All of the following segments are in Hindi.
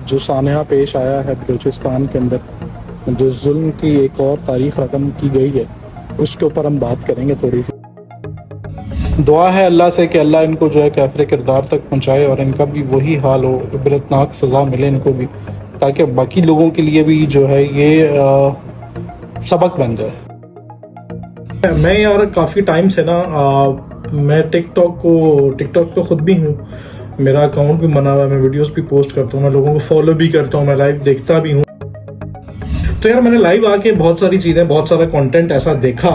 जो सानहा पेश आया है बलूचिस्तान के अंदर, जो जुल्म की एक और तारीख रकम की गई है, उसके ऊपर हम बात करेंगे थोड़ी सी। दुआ है अल्लाह से कि अल्लाह इनको जो है काफिर किरदार तक पहुँचाए और इनका भी वही हाल हो, इबरतनाक सज़ा मिले इनको भी, ताकि बाकी लोगों के लिए भी जो है ये सबक बन जाए। मैं यार काफ़ी टाइम से ना मैं टिकटॉक पे खुद भी हूँ, मेरा अकाउंट भी बना हुआ है, मैं वीडियोस भी पोस्ट करता हूँ, मैं लोगों को फॉलो भी करता हूँ, मैं लाइव देखता भी हूँ। तो यार मैंने लाइव आके बहुत सारी चीज़ें, बहुत सारा कंटेंट ऐसा देखा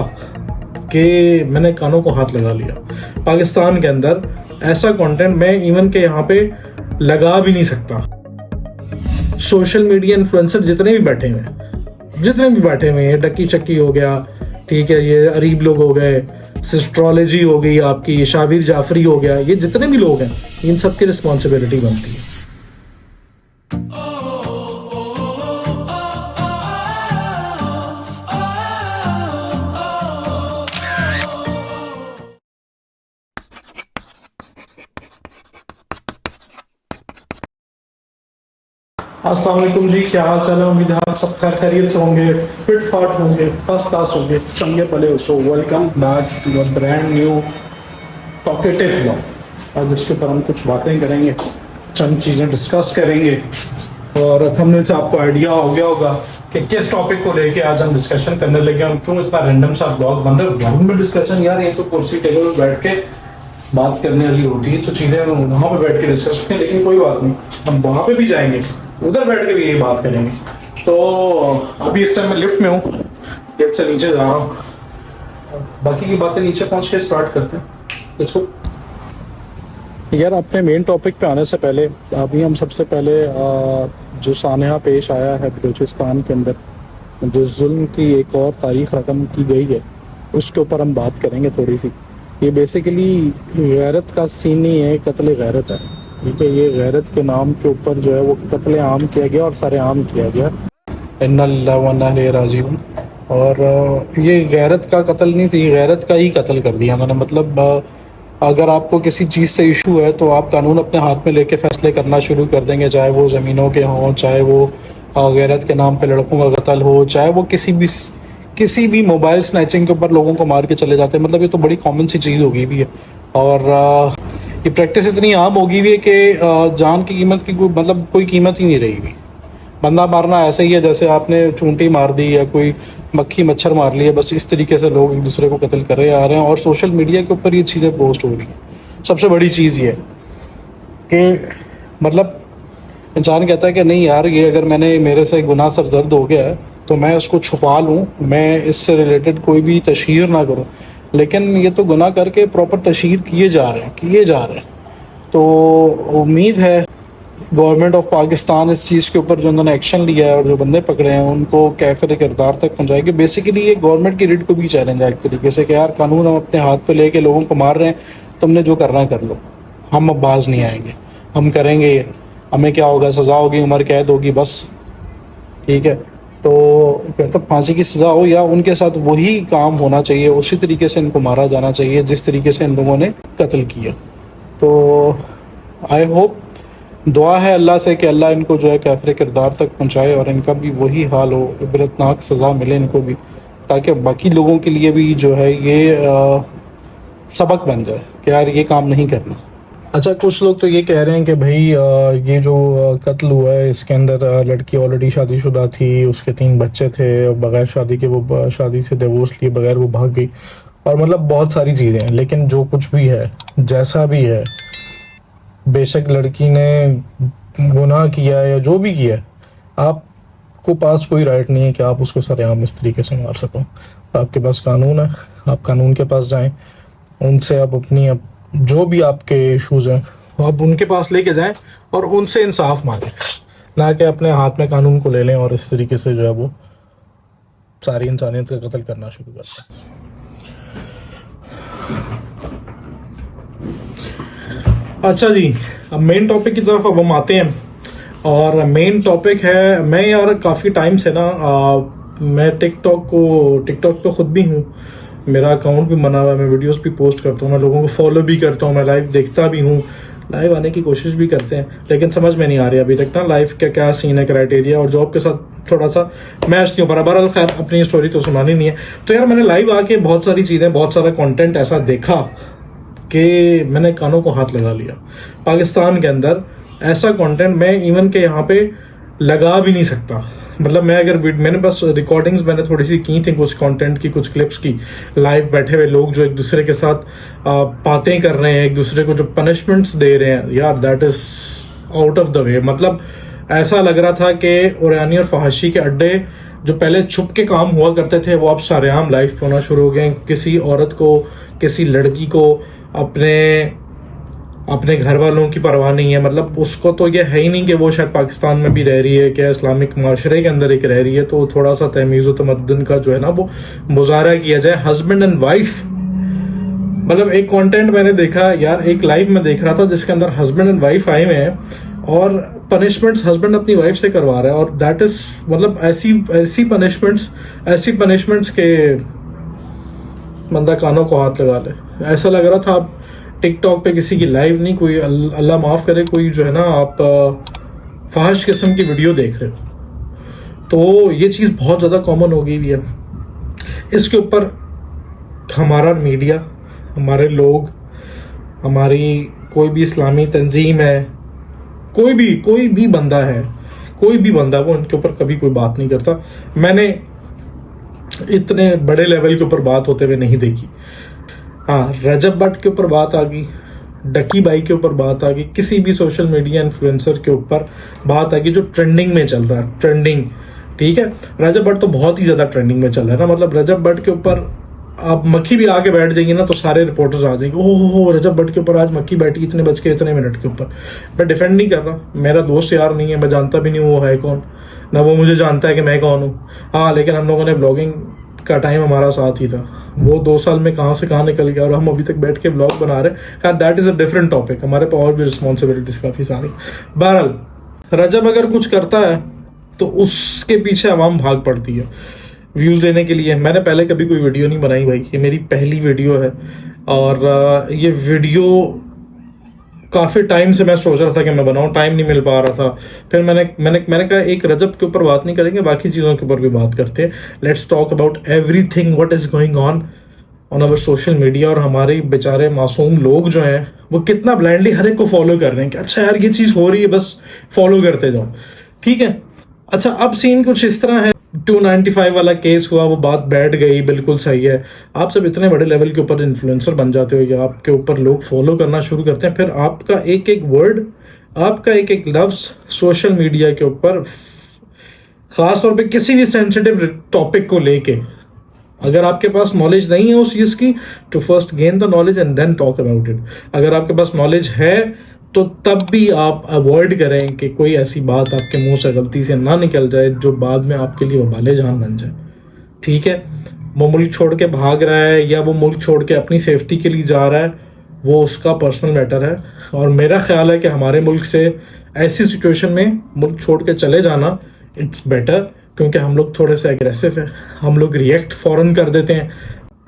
कि मैंने कानों को हाथ लगा लिया। पाकिस्तान के अंदर ऐसा कंटेंट मैं इवन के यहाँ पे लगा भी नहीं सकता। सोशल मीडिया इन्फ्लुएंसर जितने भी बैठे हुए हैं, डक्की चक्की हो गया, ठीक है, ये अरीब लोग हो गए, सिस्ट्रोलॉजी हो गई आपकी, शाबिर जाफरी हो गया, ये जितने भी लोग हैं, इन सब की रिस्पॉन्सिबिलिटी बनती है। अस्सलाम वालेकुम जी, क्या हाल चाल है? उम्मीद है आप सब खैर खैरियत से होंगे, फिट फाट होंगे, फर्स्ट क्लास होंगे, चंगे पले हो। So welcome back to a brand new talkative blog. आज इसके ऊपर हम कुछ बातें करेंगे, चंद चीज़ें डिस्कस करेंगे, और थंबनेल से आपको आइडिया हो गया होगा कि किस टॉपिक को लेके आज हम डिस्कशन करने लगे हैं, क्यों इतना रैंडम सा ब्लॉग बन रहा है। ब्लॉग में डिस्कशन यार, ये तो कुर्सी टेबल पर बैठ के बात करने वाली होती है, तो चीज़ें वहाँ पे बैठ के डिस्कस करें, लेकिन कोई बात नहीं, हम वहाँ पे भी जाएंगे, उधर बैठ के भी यही बात करेंगे। तो अभी इस टाइम मैं लिफ्ट में हूँ, लिफ्ट से नीचे जा रहा हूँ, बाकी की बातें नीचे पहुँच के स्टार्ट करते हैं। Let's go. यार अपने मेन टॉपिक पे आने से पहले अभी हम सबसे पहले जो सानहा पेश आया है बलूचिस्तान के अंदर, जो जुल्म की एक और तारीख रकम की गई है, उसके ऊपर हम बात करेंगे थोड़ी सी। ये बेसिकली गैरत का सीन नहीं है, कत्ल गैरत है, ठीक है। ये गैरत के नाम के ऊपर जो है वो कत्ल आम किया गया और सारे आम किया गया। इन्ना लिल्लाहि व इन्ना इलैहि राजिऊन। और ये गैरत का कत्ल नहीं थी, गैरत का ही कत्ल कर दिया मैंने। मतलब अगर आपको किसी चीज़ से इशू है तो आप कानून अपने हाथ में लेके फैसले करना शुरू कर देंगे, चाहे वो ज़मीनों के हों, चाहे वो गैरत के नाम पे लड़कों का कत्ल हो, चाहे वो किसी भी मोबाइल स्नैचिंग के ऊपर लोगों को मार के चले जाते हैं। मतलब ये तो बड़ी कॉमन सी चीज़ हो गई भी है, और ये प्रैक्टिस इतनी आम हो गई हुई है कि जान की कीमत की कोई कीमत ही नहीं रही हुई। बंदा मारना ऐसा ही है जैसे आपने चूंटी मार दी या कोई मक्खी मच्छर मार लिया, बस इस तरीके से लोग एक दूसरे को कत्ल कर रहे आ रहे हैं, और सोशल मीडिया के ऊपर ये चीज़ें पोस्ट हो रही हैं। सबसे बड़ी चीज़ ये है कि मतलब इंसान कहता है कि नहीं यार, ये अगर मेरे से गुनाह सरजर्द हो गया है तो मैं उसको छुपा लूँ, मैं इससे रिलेटेड कोई भी तशहीर ना करूँ, लेकिन ये तो गुनाह करके प्रॉपर तशहीर किए जा रहे हैं। तो उम्मीद है गवर्नमेंट ऑफ पाकिस्तान इस चीज़ के ऊपर जो उन्होंने एक्शन लिया है और जो बंदे पकड़े हैं उनको काफिर किरदार तक पहुँचाएगी। बेसिकली ये गवर्नमेंट की रीड को भी चैलेंज है एक तरीके से कि यार कानून हम अपने हाथ पे लेके लोगों को मार रहे हैं, तुमने जो करना है कर लो, हम अब बाज नहीं आएंगे, हम करेंगे ये, हमें क्या होगा, सज़ा होगी, उम्र कैद होगी, बस ठीक है। तो फांसी की सज़ा हो या उनके साथ वही काम होना चाहिए, उसी तरीके से इनको मारा जाना चाहिए जिस तरीके से इन लोगों ने कत्ल किया। तो आई होप, दुआ है अल्लाह से कि अल्लाह इनको जो है काफिर किरदार तक पहुँचाए और इनका भी वही हाल हो, इबरतनाक सज़ा मिले इनको भी, ताकि बाकी लोगों के लिए भी जो है ये सबक बन जाए कि यार ये काम नहीं करना। अच्छा, कुछ लोग तो ये कह रहे हैं कि भाई ये जो कत्ल हुआ है इसके अंदर लड़की ऑलरेडी शादीशुदा थी, उसके 3 बच्चे थे, बगैर शादी के वो शादी से डिवोर्स लिए बगैर वो भाग गई, और मतलब बहुत सारी चीज़ें हैं। लेकिन जो कुछ भी है, जैसा भी है, बेशक लड़की ने गुनाह किया है या जो भी किया है, आपको पास कोई राइट नहीं है कि आप उसको सरेआम इस तरीके से मार सको। आपके पास कानून है, आप कानून के पास जाएं, उनसे आप अपनी जो भी आपके इश्यूज़ हैं आप उनके पास लेके जाएं और उनसे इंसाफ मांगें, ना कि अपने हाथ में कानून को ले लें और इस तरीके से जो है वो सारी इंसानियत का कत्ल करना शुरू कर दें। अच्छा जी, अब मेन टॉपिक की तरफ अब हम आते हैं, और मेन टॉपिक है, मैं यार काफ़ी टाइम से ना मैं टिकटॉक पे खुद भी हूँ, मेरा अकाउंट भी बना हुआ है, मैं वीडियोस भी पोस्ट करता हूँ, मैं लोगों को फॉलो भी करता हूँ, मैं लाइव देखता भी हूँ, लाइव आने की कोशिश भी करते हैं, लेकिन समझ में नहीं आ रही अभी तक ना लाइव का क्या सीन है, क्राइटेरिया और जॉब के साथ थोड़ा सा मैच नहीं हो पा रहा। बहरहाल खैर, अपनी स्टोरी तो सुनानी नहीं है। तो यार मैंने लाइव आके बहुत सारी चीज़ें, बहुत सारा कंटेंट ऐसा देखा कि मैंने कानों को हाथ लगा लिया। पाकिस्तान के अंदर ऐसा कंटेंट मैं इवन के यहाँ पे लगा भी नहीं सकता। मतलब मैं अगर मैंने बस रिकॉर्डिंग्स मैंने थोड़ी सी की थी कुछ कंटेंट की, कुछ क्लिप्स की, लाइव बैठे हुए लोग जो एक दूसरे के साथ बातें कर रहे हैं, एक दूसरे को जो पनिशमेंट्स दे रहे हैं, यार that is out of the way. मतलब ऐसा लग रहा था कि उरयानी और फहाशी के अड्डे जो पहले छुप के काम हुआ करते थे वो अब सरेआम लाइव होना शुरू हो गए। किसी औरत को, किसी लड़की को अपने घर वालों की परवाह नहीं है। मतलब उसको तो ये है ही नहीं कि वो शायद पाकिस्तान में भी रह रही है, क्या इस्लामिक माशरे के अंदर एक रह रही है, तो थोड़ा सा तहमीज़ व तमद्दुन का जो है ना वो मुजाहरा किया जाए। हस्बैंड एंड वाइफ, मतलब एक कंटेंट मैंने देखा यार, एक लाइव में देख रहा था जिसके अंदर हस्बैंड एंड वाइफ आए हुए हैं और पनिशमेंट्स हस्बैंड अपनी वाइफ से करवा रहा है। और दैट इज मतलब ऐसी पनिशमेंट्स के बंदा कानों को हाथ लगा ले। ऐसा लग रहा था आप टिकटॉक पे किसी की लाइव नहीं, कोई अल्लाह माफ करे, कोई जो है ना आप फहश किस्म की वीडियो देख रहे हो। तो ये चीज़ बहुत ज़्यादा कॉमन हो गई है। इसके ऊपर हमारा मीडिया, हमारे लोग, हमारी कोई भी इस्लामी तंजीम है, कोई भी बंदा है, वो इनके ऊपर कभी कोई बात नहीं करता। मैंने इतने बड़े लेवल के ऊपर बात होते हुए नहीं देखी। हाँ, रजब भट्ट के ऊपर बात आ गई, डकी बाई के ऊपर बात आ गई, किसी भी सोशल मीडिया इन्फ्लुएंसर के ऊपर बात आ गई जो ट्रेंडिंग में चल रहा है। ट्रेंडिंग ठीक है, रजब भट्ट तो बहुत ही ज्यादा ट्रेंडिंग में चल रहा है ना। मतलब रजब भट्ट के ऊपर आप मक्खी भी आके बैठ जाएंगे ना तो सारे रिपोर्टर्स आ जाएंगे, ओह रजब भट्ट के ऊपर आज मक्खी बैठी इतने बज के इतने मिनट के ऊपर। मैं डिफेंड नहीं कर रहा, मेरा दोस्त यार नहीं है, मैं जानता भी नहीं वो है कौन, ना वो मुझे जानता है कि मैं कौन हूँ। हाँ, लेकिन हम लोगों ने ब्लॉगिंग का टाइम हमारा साथ ही था। वो 2 साल में कहाँ से कहाँ निकल गया और हम अभी तक बैठ के ब्लॉग बना रहे हैं। That is a different topic, हमारे पास और भी रिस्पॉन्सिबिलिटीज काफी सारी। बहरहाल, रजब अगर कुछ करता है तो उसके पीछे आवाम भाग पड़ती है व्यूज लेने के लिए। मैंने पहले कभी कोई वीडियो नहीं बनाई भाई, ये मेरी पहली वीडियो है और ये वीडियो काफ़ी टाइम से मैं सोच रहा था कि मैं बनाऊं, टाइम नहीं मिल पा रहा था। फिर मैंने कहा एक रजब के ऊपर बात नहीं करेंगे, बाकी चीज़ों के ऊपर भी बात करते हैं। Let's talk about everything what is going on our social media. और हमारे बेचारे मासूम लोग जो हैं वो कितना ब्लाइंडली हर एक को फॉलो कर रहे हैं कि अच्छा यार ये चीज़ हो रही है बस फॉलो करते जाओ, ठीक है। अच्छा, अब सीन कुछ इस तरह है, 295 वाला केस हुआ, वो बात बैठ गई, बिल्कुल सही है। आप सब इतने बड़े लेवल के ऊपर इन्फ्लुएंसर बन जाते हो या आपके ऊपर लोग फॉलो करना शुरू करते हैं, फिर आपका एक एक वर्ड, आपका एक एक लफ्ज सोशल मीडिया के ऊपर, खास तौर पे किसी भी सेंसिटिव टॉपिक को लेके, अगर आपके पास नॉलेज नहीं है उस चीज़ की, to first gain the knowledge and then talk about it. अगर आपके पास नॉलेज है तो तब भी आप अवॉइड करें कि कोई ऐसी बात आपके मुंह से गलती से ना निकल जाए जो बाद में आपके लिए वबाले जान बन जाए, ठीक है। वो मुल्क छोड़ के भाग रहा है या वो मुल्क छोड़ के अपनी सेफ्टी के लिए जा रहा है, वो उसका पर्सनल मैटर है। और मेरा ख्याल है कि हमारे मुल्क से ऐसी सिचुएशन में मुल्क छोड़ के चले जाना इट्स बेटर, क्योंकि हम लोग थोड़े से एग्रेसिव हैं, हम लोग रिएक्ट फ़ौरन कर देते हैं,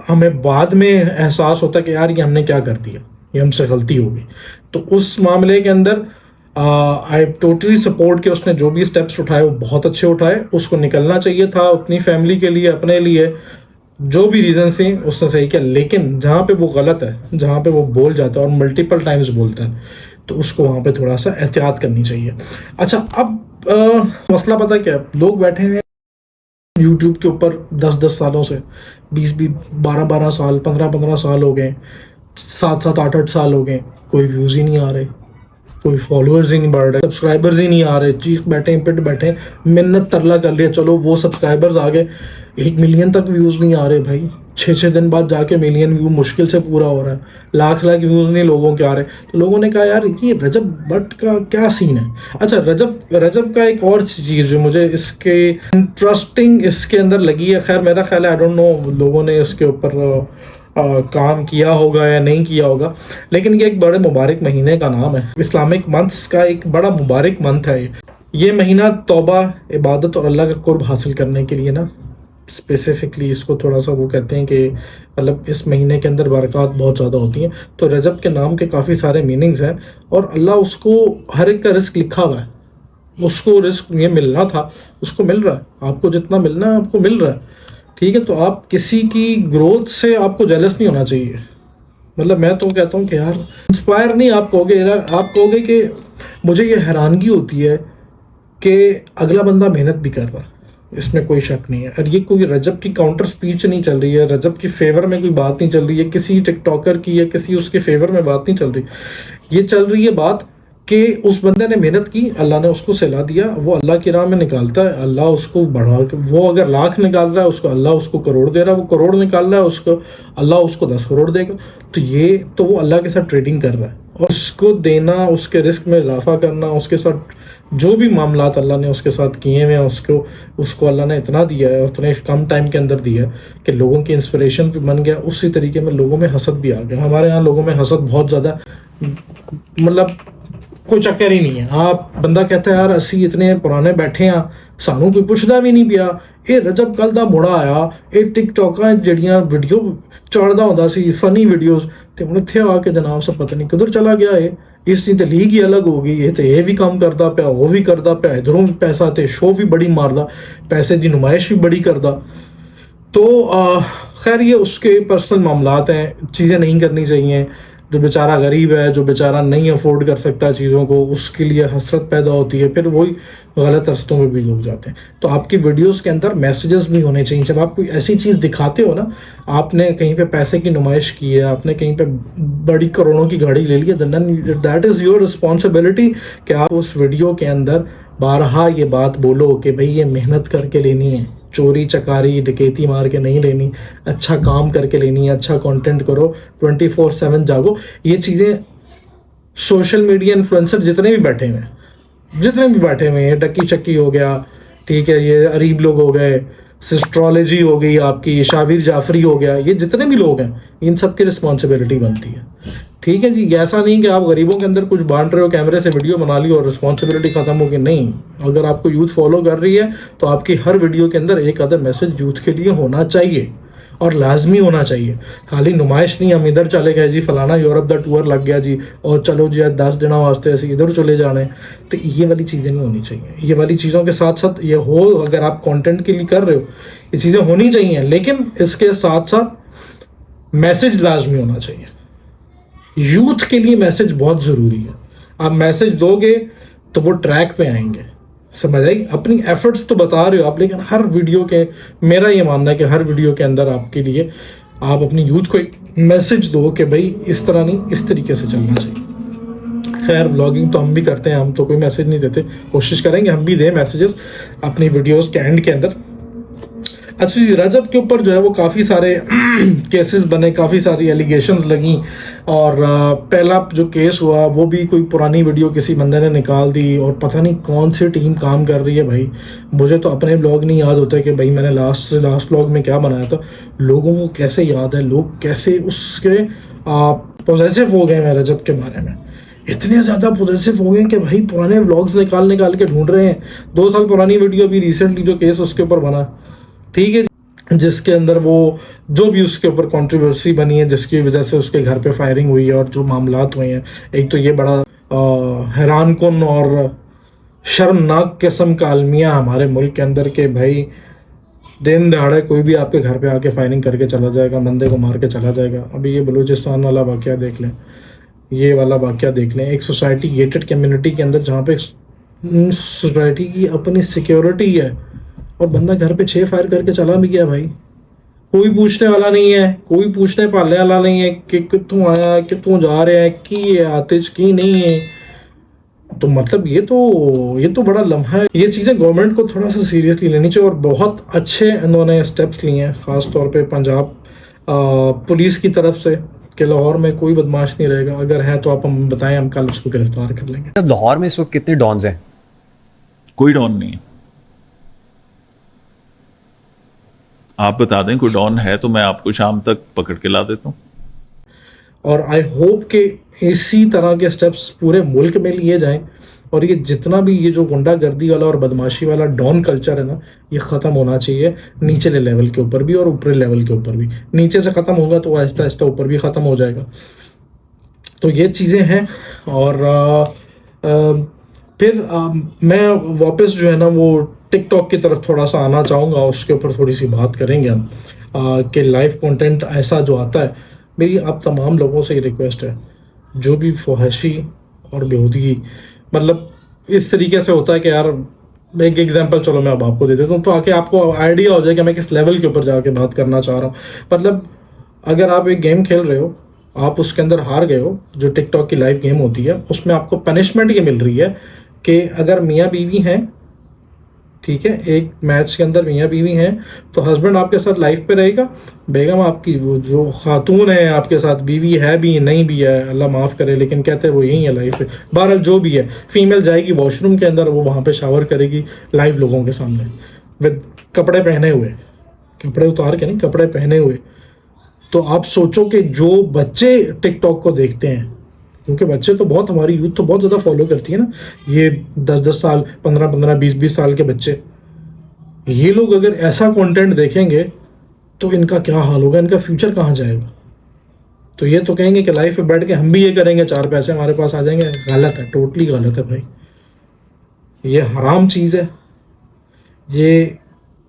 हमें बाद में एहसास होता है कि यार ये हमने क्या कर दिया, ये हमसे गलती हो गई। तो उस मामले के अंदर आई टोटली सपोर्ट कि उसने जो भी स्टेप्स उठाए वो बहुत अच्छे उठाए, उसको निकलना चाहिए था अपनी फैमिली के लिए, अपने लिए, जो भी रीज़न से उसने सही किया। लेकिन जहाँ पे वो गलत है, जहाँ पे वो बोल जाता है और मल्टीपल टाइम्स बोलता है, तो उसको वहाँ पे थोड़ा सा एहतियात करनी चाहिए। अच्छा, अब मसला पता क्या, लोग बैठे हैं यूट्यूब के ऊपर 10-10 सालों से, 20-20, 12-12 साल, 15-15 साल हो गए, 7-7, 8-8 साल हो गए, कोई व्यूज़ ही नहीं आ रहे, कोई फॉलोअर्स ही नहीं बढ़ रहे, सब्सक्राइबर्स ही नहीं आ रहे, चीख बैठे पिट बैठे, मिन्नत तरला कर लिया, चलो वो सब्सक्राइबर्स आ गए, 1 मिलियन तक व्यूज़ नहीं आ रहे भाई। 6-6 दिन बाद जाके मिलियन व्यू मुश्किल से पूरा हो रहा है, लाख व्यूज़ नहीं लोगों के आ रहे। तो लोगों ने कहा यार ये रजब भट्ट का क्या सीन है। अच्छा, रजब का एक और चीज़ जो मुझे इसके इंटरेस्टिंग इसके अंदर लगी है, खैर मेरा ख्याल है आई डोंट नो लोगों ने इसके ऊपर काम किया होगा या नहीं किया होगा, लेकिन ये एक बड़े मुबारक महीने का नाम है, इस्लामिक मंथ्स का एक बड़ा मुबारक मंथ है ये महीना तौबा, इबादत और अल्लाह का कुर्ब हासिल करने के लिए ना स्पेसिफिकली इसको थोड़ा सा वो कहते हैं कि मतलब इस महीने के अंदर बरक़ात बहुत ज़्यादा होती हैं। तो रजब के नाम के काफ़ी सारे मीनिंग्स हैं और अल्लाह उसको हर एक का रिस्क लिखा हुआ है, उसको रिस्क ये मिलना था उसको मिल रहा है, आपको जितना मिलना है आपको मिल रहा है, ठीक है। तो आप किसी की ग्रोथ से आपको जेलस नहीं होना चाहिए। मतलब मैं तो कहता हूँ कि यार इंस्पायर नहीं आप कहोगे यार, आप कहोगे कि मुझे ये हैरानगी होती है कि अगला बंदा मेहनत भी कर रहा है, इसमें कोई शक नहीं है। और ये कोई रजब की काउंटर स्पीच नहीं चल रही है, रजब की फेवर में कोई बात नहीं चल रही है, किसी टिकटॉकर की या किसी उसके फेवर में बात नहीं चल रही। ये चल रही है बात कि उस बंदे ने मेहनत की, अल्लाह ने उसको सिला दिया, वो अल्लाह की राह में निकालता है, अल्लाह उसको बढ़ा के, वो अगर लाख निकाल रहा है उसको अल्लाह उसको करोड़ दे रहा है, वो करोड़ निकाल रहा है उसको अल्लाह उसको 10 करोड़ देगा। तो ये तो वो अल्लाह के साथ ट्रेडिंग कर रहा है और उसको देना, उसके रिस्क में इजाफा करना, उसके साथ जो भी मामलात अल्लाह ने उसके साथ किए हुए हैं उसको अल्लाह ने इतना दिया है और इतने कम टाइम के अंदर दिया है कि लोगों की इंस्पिरेशन भी बन गया। उसी तरीके में लोगों में हसद भी आ गया। हमारे यहाँ लोगों में हसद बहुत ज़्यादा, मतलब कोई चक्कर ही नहीं है। आप बंदा कहता है यार असी इतने पुराने बैठे हाँ, सानू कोई पुछदा भी नहीं पिया, ये रजब कल दा मुड़ा आया, ये टिकटॉकां जड़ियां वीडियो चाड़दा होंदा सी फनी वीडियोस, ते हुण इत्थे आके जनाब सब पता नहीं किधर चला गया है। इसकी तो लीग ही अलग हो गई, ये भी काम करता पिया, वो भी करता पिया, इधरों पैसा ते शो भी बड़ी मारदा, पैसे की नुमाइश भी बड़ी करदा। तो खैर ये उसके पर्सनल मामलात हैं, चीज़ें नहीं करनी चाहिए। जो बेचारा गरीब है, जो बेचारा नहीं अफोर्ड कर सकता चीज़ों को, उसके लिए हसरत पैदा होती है, फिर वही गलत रास्तों में भी लोग जाते हैं। तो आपकी वीडियोस के अंदर मैसेजेस भी होने चाहिए। जब आप कोई ऐसी चीज़ दिखाते हो ना, आपने कहीं पे पैसे की नुमाइश की है, आपने कहीं पे बड़ी करोड़ों की गाड़ी ले ली है, then that is your responsibility कि आप उस वीडियो के अंदर बारहा ये बात बोलो कि भाई ये मेहनत करके लेनी है, चोरी चकारी डकैती मार के नहीं लेनी, अच्छा काम करके लेनी है, अच्छा कंटेंट करो, 24/7 जागो। ये चीज़ें सोशल मीडिया इन्फ्लुएंसर जितने भी बैठे हुए हैं, डक्की चक्की हो गया, ठीक है, ये अरीब लोग हो गए, सिस्ट्रोलॉजी हो गई आपकी, शाबिर जाफरी हो गया, ये जितने भी लोग हैं इन सब की रिस्पॉन्सिबिलिटी बनती है, ठीक है जी। ऐसा नहीं कि आप गरीबों के अंदर कुछ बांट रहे हो, कैमरे से वीडियो बना ली और रिस्पॉन्सिबिलिटी खत्म होगी, नहीं। अगर आपको यूथ फॉलो कर रही है तो आपकी हर वीडियो के अंदर एक आधा मैसेज यूथ के लिए होना चाहिए और लाजमी होना चाहिए। खाली नुमाइश नहीं, हम इधर चले गए जी, फलाना यूरोप दा टूर लग गया जी और चलो जी 10 दिनों वास्ते ऐसे इधर चले जाने, तो ये वाली चीज़ें नहीं होनी चाहिए। ये वाली चीज़ों के साथ साथ ये हो, अगर आप कंटेंट के लिए कर रहे हो ये चीज़ें होनी चाहिए, लेकिन इसके साथ साथ मैसेज लाजमी होना चाहिए। यूथ के लिए मैसेज बहुत ज़रूरी है। आप मैसेज दोगे तो वो ट्रैक पे आएंगे, समझ आई। अपनी एफर्ट्स तो बता रहे हो आप, लेकिन हर वीडियो के, मेरा ये मानना है कि हर वीडियो के अंदर आपके लिए आप अपनी यूथ को एक मैसेज दो कि भाई इस तरह नहीं, इस तरीके से चलना चाहिए। खैर व्लॉगिंग तो हम भी करते हैं, हम तो कोई मैसेज नहीं देते, कोशिश करेंगे हम भी दें मैसेजेस अपनी वीडियोस के एंड के अंदर। अच्छा जी, रजब के ऊपर जो है वो काफ़ी सारे केसेस बने, काफ़ी सारी एलिगेशंस लगी और पहला जो केस हुआ वो भी कोई पुरानी वीडियो किसी बंदे ने निकाल दी और पता नहीं कौन सी टीम काम कर रही है भाई। मुझे तो अपने ब्लॉग नहीं याद होता कि भाई मैंने लास्ट ब्लॉग में क्या बनाया था, लोगों को कैसे याद है, लोग कैसे उसके पॉजेसिव हो गए हैं रजब के बारे में, इतने ज़्यादा पॉजिटिव हो गए कि भाई पुराने व्लॉग्स निकाल के ढूंढ रहे हैं। 2 साल पुरानी वीडियो अभी रिसेंटली जो केस उसके ऊपर बना, ठीक है, जिसके अंदर वो जो भी उसके ऊपर कंट्रोवर्सी बनी है, जिसकी वजह से उसके घर पे फायरिंग हुई है और जो मामलात हुए हैं, एक तो ये बड़ा हैरान कुन और शर्मनाक किस्म का अलमिया हमारे मुल्क के अंदर के भाई दिन दहाड़े कोई भी आपके घर पे आके फायरिंग करके चला जाएगा, बंदे को मार के चला जाएगा। अभी ये बलूचिस्तान वाला वाक़या देख लें, ये वाला वाक़या देख लें, एक सोसाइटी गेटेड कम्युनिटी के अंदर जहाँ पे सोसाइटी की अपनी सिक्योरिटी है और बंदा घर पे 6 फायर करके चला भी गया भाई। कोई पूछने वाला नहीं है, कोई पूछने पालने वाला नहीं है कि कितों आया, कितों जा रहा है, की है आतिश की नहीं है। तो मतलब ये तो बड़ा लम्हा है। ये चीज़ें गवर्नमेंट को थोड़ा सा सीरियसली लेनी चाहिए और बहुत अच्छे इन्होंने स्टेप्स लिए हैं, ख़ास तौर पे पंजाब पुलिस की तरफ से कि लाहौर में कोई बदमाश नहीं रहेगा, अगर है तो आप हम बताएं, हम कल उसको गिरफ्तार कर लेंगे। लाहौर में इस वक्त कितने डॉन्स हैं? कोई डॉन नहीं है। आप बता दें कोई डॉन है तो मैं आपको शाम तक पकड़ के ला देता हूँ। और आई होप कि इसी तरह के स्टेप्स पूरे मुल्क में लिए जाएं और ये जितना भी ये जो गुंडागर्दी वाला और बदमाशी वाला डॉन कल्चर है ना, ये ख़त्म होना चाहिए निचले लेवल के ऊपर भी और ऊपरी लेवल के ऊपर भी। नीचे से ख़त्म होगा तो आहिस्ता आहिस्ता ऊपर भी ख़त्म हो जाएगा। तो ये चीज़ें हैं। और फिर मैं वापस जो है ना वो टिकटॉक की तरफ थोड़ा सा आना चाहूँगा, उसके ऊपर थोड़ी सी बात करेंगे हम कि लाइव कंटेंट ऐसा जो आता है। मेरी आप तमाम लोगों से ये रिक्वेस्ट है, जो भी फहशी और बेहूदगी मतलब इस तरीके से होता है कि यार, एक एग्जांपल चलो मैं अब आपको दे देता हूँ तो आके आपको आइडिया हो जाए कि मैं किस लेवल के ऊपर जाके बात करना चाह रहा हूँ। मतलब अगर आप एक गेम खेल रहे हो, आप उसके अंदर हार गए हो, जो टिकटॉक की लाइव गेम होती है उसमें आपको पनिशमेंट ये मिल रही है कि अगर मियाँ बीवी हैं, ठीक है, एक मैच के अंदर मियाँ बीवी हैं, तो हस्बैंड आपके साथ लाइफ पे रहेगा, बेगम आपकी वो जो खातून है आपके साथ, बीवी है भी नहीं भी है अल्लाह माफ़ करे, लेकिन कहते हैं वो यही है लाइफ पे। बहरहाल जो भी है, फीमेल जाएगी वॉशरूम के अंदर, वो वहाँ पे शावर करेगी लाइव लोगों के सामने विद कपड़े पहने हुए, कपड़े उतार के नहीं, कपड़े पहने हुए। तो आप सोचो कि जो बच्चे टिकटॉक को देखते हैं, क्योंकि बच्चे तो बहुत, हमारी यूथ तो बहुत ज़्यादा फॉलो करती है ना, ये 10-10 साल, 15-15, 20-20 साल के बच्चे, ये लोग अगर ऐसा कंटेंट देखेंगे तो इनका क्या हाल होगा, इनका फ्यूचर कहाँ जाएगा। तो ये तो कहेंगे कि लाइफ में बैठ के हम भी ये करेंगे, 4 पैसे हमारे पास आ जाएंगे। गलत है, टोटली गलत है भाई, ये हराम चीज़ है। ये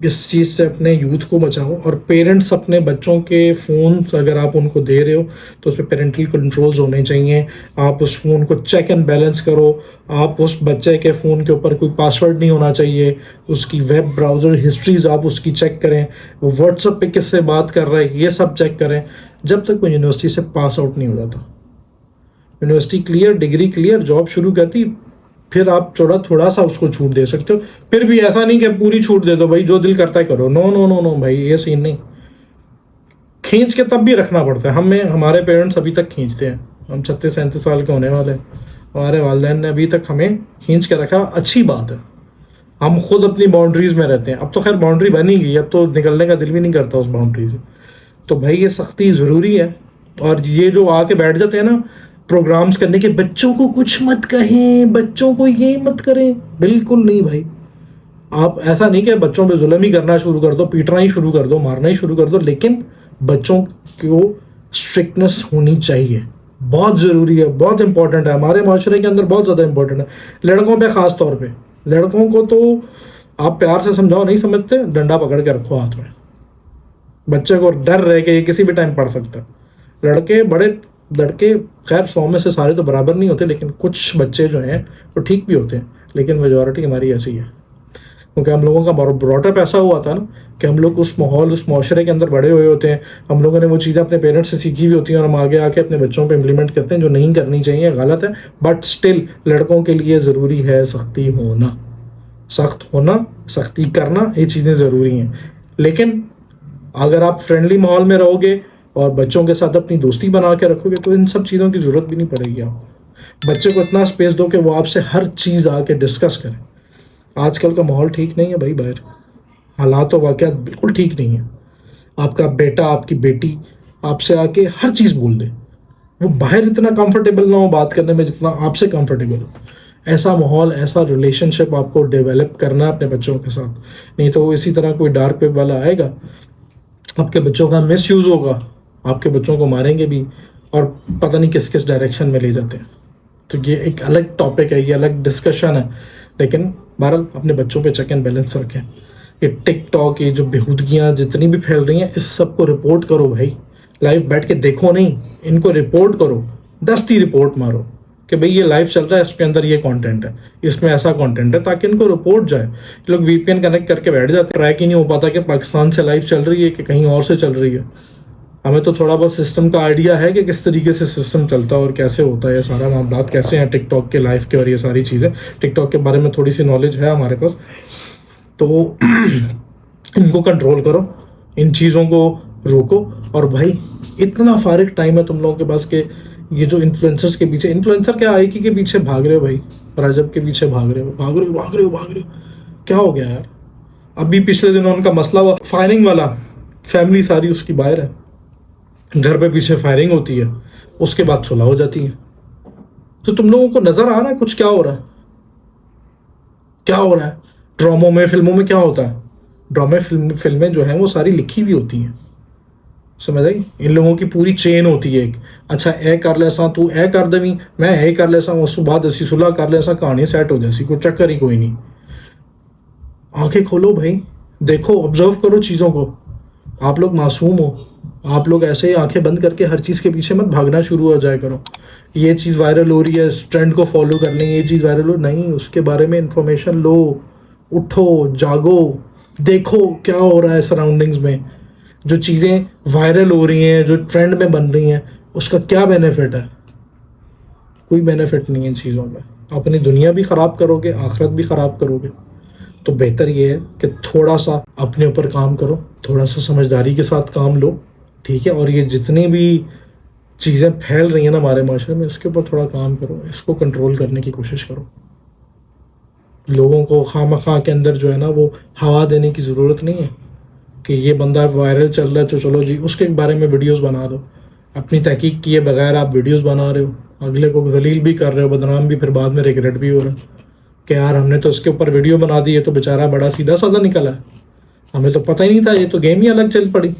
इस चीज़ से अपने यूथ को बचाओ। और पेरेंट्स अपने बच्चों के फ़ोन्स अगर आप उनको दे रहे हो तो उसमें पेरेंटल कंट्रोल्स होने चाहिए। आप उस फ़ोन को चेक एंड बैलेंस करो। आप उस बच्चे के फ़ोन के ऊपर कोई पासवर्ड नहीं होना चाहिए। उसकी वेब ब्राउज़र हिस्ट्रीज आप उसकी चेक करें, वो व्हाट्सएप पे किससे बात कर रहा है ये सब चेक करें, जब तक वो यूनिवर्सिटी से पास आउट नहीं हो जाता। University clear, degree clear, job शुरू करती, फिर आप थोड़ा सा उसको छूट दे सकते हो। फिर भी ऐसा नहीं कि पूरी छूट दे दो भाई, जो दिल करता है करो। नो नो नो नो भाई, ये सीन नहीं। खींच के तब भी रखना पड़ता है। हमारे पेरेंट्स अभी तक खींचते हैं। हम 36-37 साल के होने वाले हैं, हमारे वालिदैन ने अभी तक हमें खींच के रखा। अच्छी बात है, हम खुद अपनी बाउंड्रीज में रहते हैं। अब तो खैर बाउंड्री बनी गई, अब तो निकलने का दिल भी नहीं करता उस बाउंड्री से। तो भाई ये सख्ती ज़रूरी है। और ये जो आके बैठ जाते हैं ना प्रोग्राम्स करने के, बच्चों को कुछ मत कहें, बच्चों को ये मत करें, बिल्कुल नहीं भाई। आप ऐसा नहीं कि बच्चों पे जुल्म ही करना शुरू कर दो, पीटना ही शुरू कर दो, मारना ही शुरू कर दो, लेकिन बच्चों को स्ट्रिक्टनेस होनी चाहिए। बहुत ज़रूरी है, बहुत इंपॉर्टेंट है, हमारे माशरे के अंदर बहुत ज़्यादा इंपॉर्टेंट है। लड़कों पे ख़ास तौर पे, लड़कों को तो आप प्यार से समझाओ, नहीं समझते, डंडा पकड़ के रखो हाथ में। बच्चे को डर रहे कि ये किसी भी टाइम पढ़ सकता है। लड़के खैर 100 में से सारे तो बराबर नहीं होते, लेकिन कुछ बच्चे जो हैं वो ठीक भी होते हैं, लेकिन मेजॉरिटी हमारी ऐसी है। क्योंकि हम लोगों का ब्रॉटअप ऐसा हुआ था ना कि हम लोग उस माहौल, उस माशरे के अंदर बड़े हुए होते हैं। हम लोगों ने वो चीज़ें अपने पेरेंट्स से सीखी हुई होती हैं और हम आगे आके अपने बच्चों पे इम्प्लीमेंट करते हैं, जो नहीं करनी चाहिए, गलत है। बट स्टिल लड़कों के लिए ज़रूरी है सख्ती होना, सख्त होना, सख्ती करना, ये चीज़ें ज़रूरी हैं। लेकिन अगर आप फ्रेंडली माहौल में रहोगे और बच्चों के साथ अपनी दोस्ती बना के रखोगे तो इन सब चीज़ों की ज़रूरत भी नहीं पड़ेगी आपको। बच्चे को इतना स्पेस दो कि वो आपसे हर चीज़ आके डिस्कस करें। आजकल का माहौल ठीक नहीं है भाई, बाहर हालात और वाक़यात बिल्कुल ठीक नहीं है। आपका बेटा, आपकी बेटी आपसे आके हर चीज़ बोल दे, वो बाहर इतना कंफर्टेबल ना हो बात करने में जितना आपसे कंफर्टेबल हो। ऐसा माहौल, ऐसा रिलेशनशिप आपको डेवलप करना है अपने बच्चों के साथ। नहीं तो वो इसी तरह कोई डार्क वेब वाला आएगा, आपके बच्चों का मिसयूज़ होगा, आपके बच्चों को मारेंगे भी, और पता नहीं किस किस डायरेक्शन में ले जाते हैं। तो ये एक अलग टॉपिक है, ये अलग डिस्कशन है। लेकिन बहरहाल अपने बच्चों पे चेक एंड बैलेंस रखें। ये टिकटॉक, ये जो बेहूदगियाँ जितनी भी फैल रही हैं, इस सब को रिपोर्ट करो भाई। लाइव बैठ के देखो नहीं, इनको रिपोर्ट करो, दस्ती रिपोर्ट मारो कि भाई ये लाइव चल रहा है, इसके अंदर ये कंटेंट है, इसमें ऐसा कंटेंट है, ताकि इनको रिपोर्ट जाए। लोग वीपीएन कनेक्ट करके बैठ जाते हैं, ट्रैक ही नहीं हो पाता कि पाकिस्तान से लाइव चल रही है कि कहीं और से चल रही है। हमें तो थोड़ा बहुत सिस्टम का आइडिया है कि किस तरीके से सिस्टम चलता है और कैसे होता है, ये सारा मामला कैसे हैं टिकटॉक के लाइव के, और ये सारी चीज़ें टिकटॉक के बारे में थोड़ी सी नॉलेज है हमारे पास। तो इनको कंट्रोल करो, इन चीज़ों को रोको। और भाई इतना फारिग टाइम है तुम लोगों के पास कि ये जो इन्फ्लुएंसर्स के पीछे, इन्फ्लुएंसर क्या आईकी के पीछे भाग रहे हो भाई, रजब के पीछे भाग रहे हो, क्या हो गया यार। अभी पिछले दिनों उनका मसला हुआ फायरिंग वाला, फैमिली सारी उसकी बाहर है, घर पे पीछे फायरिंग होती है, उसके बाद सुलह हो जाती है। तो तुम लोगों को नजर आ रहा है कुछ क्या हो रहा है? क्या हो रहा है ड्रामों में, फिल्मों में क्या होता है? ड्रामे फिल्में जो हैं वो सारी लिखी भी होती हैं, समझ आई? इन लोगों की पूरी चेन होती है एक। अच्छा ए कर लेसा, तू ए कर देवी, मैं ए कर लेसा, उस बाद असी सुलह कर लेसा, कहानी सेट हो जासी, कोई चक्कर ही कोई नहीं। आंखें खोलो भाई, देखो, ऑब्जर्व करो चीज़ों को। आप लोग मासूम हो, आप लोग ऐसे ही आंखें बंद करके हर चीज़ के पीछे मत भागना शुरू हो जाए करो। ये चीज़ वायरल हो रही है, इस ट्रेंड को फॉलो कर लेंगे, ये चीज़ वायरल हो, नहीं, उसके बारे में इंफॉर्मेशन लो, उठो, जागो, देखो क्या हो रहा है सराउंडिंग्स में। जो चीज़ें वायरल हो रही हैं, जो ट्रेंड में बन रही हैं, उसका क्या बेनिफिट है? कोई बेनिफिट नहीं है इन चीज़ों में। अपनी दुनिया भी ख़राब करोगे, आखिरत भी ख़राब करोगे। तो बेहतर ये है कि थोड़ा सा अपने ऊपर काम करो, थोड़ा सा समझदारी के साथ काम लो, ठीक है? और ये जितनी भी चीज़ें फैल रही हैं ना हमारे माशरे में, इसके ऊपर थोड़ा काम करो, इसको कंट्रोल करने की कोशिश करो। लोगों को खामखा के अंदर जो है ना वो हवा देने की ज़रूरत नहीं है कि ये बंदा वायरल चल रहा है तो चलो जी उसके बारे में वीडियोस बना दो। अपनी तहकीक किए बगैर आप वीडियोस बना रहे हो, अगले को जलील भी कर रहे हो, बदनाम भी, फिर बाद में रिग्रेट भी हो रहा है कि यार हमने तो इसके ऊपर वीडियो बना दी है, तो बेचारा बड़ा सीधा साधा निकला है, हमें तो पता ही नहीं था, ये तो गेम ही अलग चल पड़ी।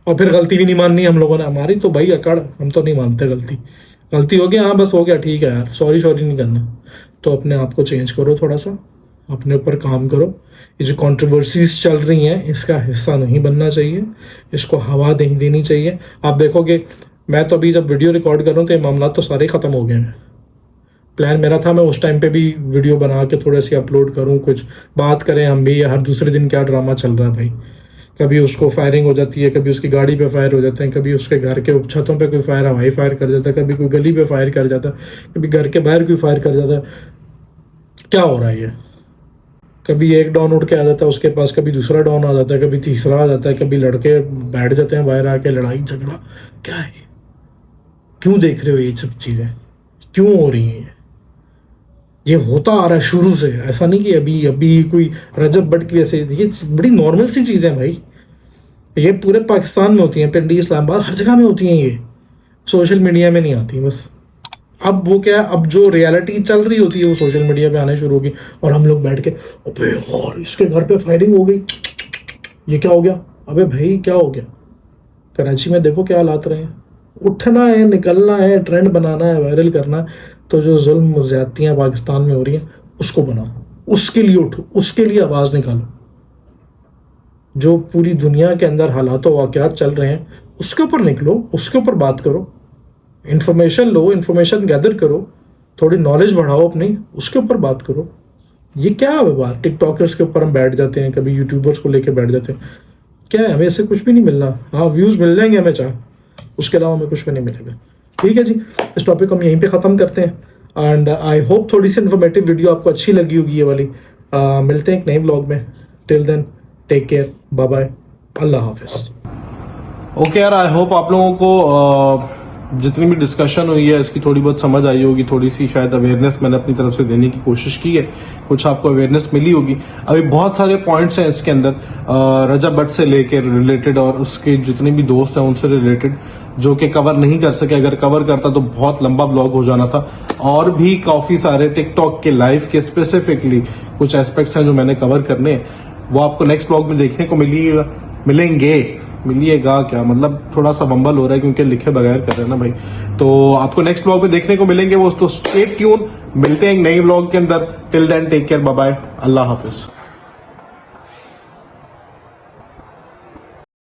और फिर गलती भी नहीं माननी हम लोगों ने, हमारी तो भाई अकड़, हम तो नहीं मानते गलती हो गया, हाँ बस हो गया, ठीक है यार, सॉरी नहीं करना। तो अपने आप को चेंज करो, थोड़ा सा अपने ऊपर काम करो। ये जो कंट्रोवर्सीज चल रही हैं इसका हिस्सा नहीं बनना चाहिए, इसको हवा नहीं देनी चाहिए। आप देखोगे मैं तो अभी जब वीडियो रिकॉर्ड कर रहा हूँ तो ये मामला तो सारे ख़त्म हो गए हैं। प्लान मेरा था मैं उस टाइम पे भी वीडियो बना के थोड़े से अपलोड करूँ, कुछ बात करें हम भी, हर दूसरे दिन क्या ड्रामा चल रहा है भाई। कभी उसको फायरिंग हो जाती है, कभी उसकी गाड़ी पे फायर हो जाते हैं, कभी उसके घर के छतों पे कोई फायर हवाई फायर कर जाता है, कभी कोई गली पे फायर कर जाता है, कभी घर के बाहर कोई फायर कर जाता है। क्या हो रहा है ये? कभी एक डॉन उठ के आ जाता है उसके पास, कभी दूसरा डॉन आ जाता है, कभी तीसरा आ जाता है, कभी लड़के बैठ जाते हैं बाहर आके, लड़ाई झगड़ा। क्या है ये? क्यों देख रहे हो ये सब चीज़ें? क्यों हो रही हैं? ये होता आ रहा है शुरू से, ऐसा नहीं कि अभी अभी कोई रजब भट्ट की ऐसे, ये बड़ी नॉर्मल सी चीज़ें भाई। ये पूरे पाकिस्तान में होती हैं, पिंडी, इस्लामाबाद, हर जगह में होती हैं ये, सोशल मीडिया में नहीं आती बस। अब वो क्या है, अब जो रियलिटी चल रही होती है वो सोशल मीडिया पे आने शुरू होगी, और हम लोग बैठ के अबे यार इसके घर पे फायरिंग हो गई, ये क्या हो गया? अबे भाई क्या हो गया? कराची में देखो क्या हालात रहे हैं। उठना है, निकलना है, ट्रेंड बनाना है, वायरल करना है, तो जो जुल्म ज्यादतियाँ पाकिस्तान में हो रही हैं उसको बनाओ, उसके लिए उठो, उसके लिए आवाज़ निकालो। जो पूरी दुनिया के अंदर हालात वाक़यात चल रहे हैं उसके ऊपर निकलो, उसके ऊपर बात करो, इन्फॉर्मेशन लो, इन्फॉर्मेशन गैदर करो, थोड़ी नॉलेज बढ़ाओ अपनी, उसके ऊपर बात करो। ये क्या है बात? टिकटॉकर्स के ऊपर हम बैठ जाते हैं, कभी यूट्यूबर्स को लेकर बैठ जाते हैं, क्या है? हमें इससे कुछ भी नहीं मिलना। हाँ व्यूज़ मिल जाएंगे हमें, चाहे उसके अलावा हमें कुछ भी नहीं मिलेगा। ठीक है जी, इस टॉपिक को हम यहीं पे ख़त्म करते हैं। एंड आई होप थोड़ी सी इन्फॉर्मेटिव वीडियो आपको अच्छी लगी होगी ये वाली। मिलते हैं एक नए ब्लॉग में। Till then take care, bye bye, अल्लाह हाफिज़। ओके यार, आई होप आप लोगों को जितनी भी डिस्कशन हुई है इसकी थोड़ी बहुत समझ आई होगी, थोड़ी सी शायद अवेयरनेस मैंने अपनी तरफ से देने की कोशिश की है, कुछ आपको अवेयरनेस मिली होगी। अभी बहुत सारे पॉइंट्स हैं इसके अंदर, रजब भट्ट से लेकर रिलेटेड और उसके जितने भी दोस्त हैं उनसे रिलेटेड, जो कि कवर नहीं कर सके। अगर कवर करता तो बहुत लंबा ब्लॉग हो जाना था। और भी काफ़ी सारे टिकटॉक के लाइव के स्पेसिफिकली कुछ एस्पेक्ट्स हैं जो मैंने कवर करने हैं, वो आपको नेक्स्ट ब्लॉग में देखने को मिलिएगा क्या, मतलब थोड़ा सा बम्बल हो रहा है क्योंकि लिखे बगैर कर रहे हैं ना भाई। तो आपको नेक्स्ट ब्लॉग में देखने को मिलेंगे वो, तो स्टे ट्यून। मिलते हैं एक नए ब्लॉग के अंदर। Till then take care, bye bye, अल्लाह हाफिज।